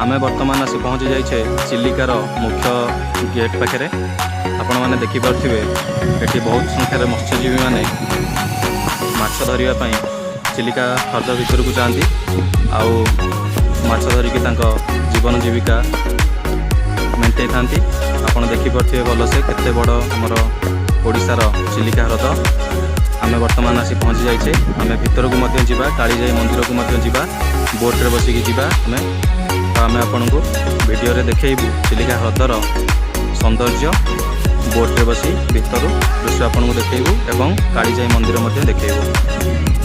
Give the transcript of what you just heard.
आमे वर्तमान आसी पहुँची जाइछे चिलिकार मुख्य गेट पाखे। आपण मैंने देखिपे ये बहुत संख्यार मत्स्यजीवी मैंने माछ धरने चिलिका ह्रद भितर को जाती आउ माछ धरिकी जीवन जीविका मेंटेन था। आपड़ देखिपे भलसे केते बड़ आमर ओडिशार चिलिका ह्रद। आम वर्तमान आसी पहुँची जाइछे। आम भितर को जावा कालीजाई मंदिर को जावा बोट्रे बसिकी जावा आम आपण को वीडियो रे देखैबू चिलिका ह्रदर सौंदर्य। बोट्रे बसी भितर दृश्य आपन को देखैबू एवं कालीजाई मंदिर देखैबू।